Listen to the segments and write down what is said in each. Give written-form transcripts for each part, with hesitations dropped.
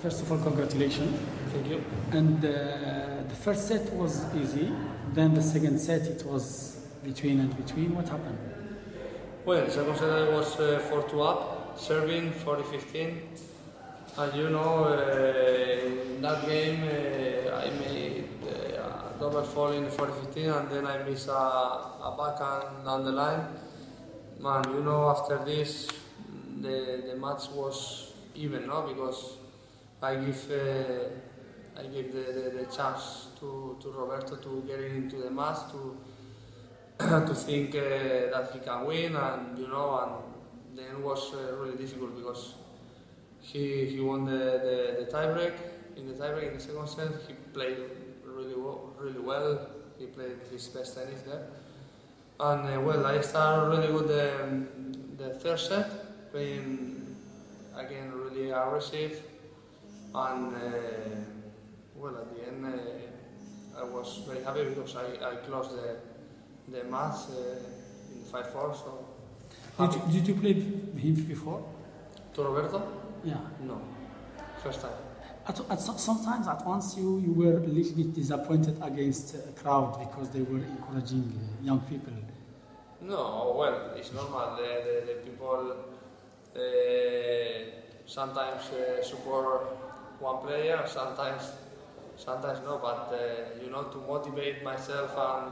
First of all, congratulations. Thank you. And the first set was easy. Then the second set, it was between and between. What happened? Well, the second set I was 4-2 up, serving 40-15. And you know, in that game I made a double fall in 40-15 and then I missed a backhand down the line. Man, you know, after this, the match was even, no? Because I give the chance to Roberto to get into the match, to think that he can win, and you know, and then it was really difficult because he won the tiebreak. In the tiebreak in the second set, he played really well. He played his best tennis there, and well, I started really good the third set, playing again really aggressive, and well, at the end I was very happy because I closed the match in 5-4. So did you play him before? To Roberto? Yeah. No, first time. Sometimes at once you were a little bit disappointed against a crowd because they were encouraging young people. No, well, it's normal. The people sometimes support one player, sometimes no. But you know, to motivate myself and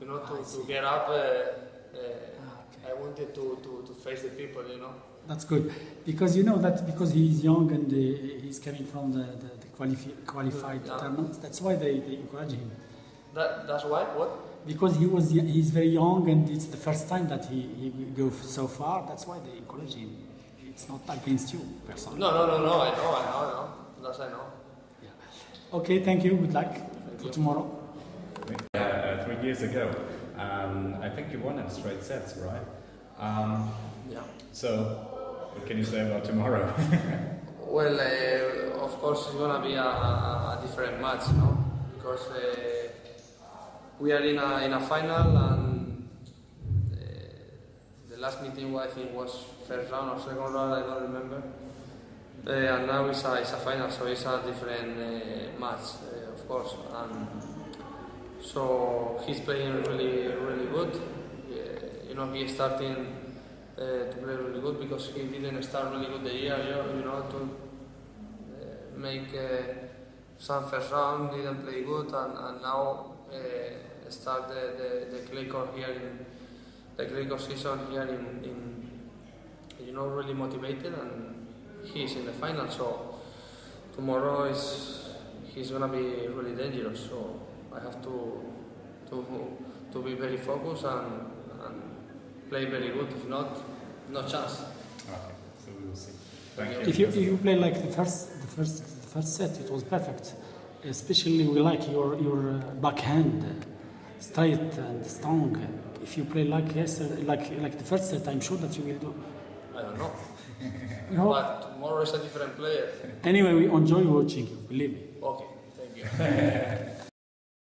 you know to get up, I wanted to face the people. You know. That's good, because you know that because he's young and he's coming from the qualified tournaments. That's why they encourage him. That's why what? Because he's very young and it's the first time that he goes so far. That's why they encourage him. It's not against you personally. No. I know. That's I know. Yeah. Okay. Thank you. Good luck for tomorrow. 3 years ago, I think you won in straight sets, right? Yeah. So, what can you say about tomorrow? Well, of course, it's gonna be a different match, no? Because we are in a final, and the last meeting I think was first round or second round, I don't remember. And now it's a final, so it's a different match, of course. And so he's playing really good. You know, he's starting to play really good because he didn't start really good the year. You know, to make some first round, didn't play good, and now start the clay court here in the clay court season here in you know, really motivated, and he's in the final. So tomorrow he's gonna be really dangerous. So I have to be very focused and play very good. If not, no chance. Okay, so we will see. Thank you. If you play like the first set, it was perfect. Especially we like your backhand, straight and strong. If you play like yesterday, like the first set, I'm sure that you will do. I don't know. But tomorrow is a different player. Anyway, we enjoy watching you. Believe me. Okay, thank you.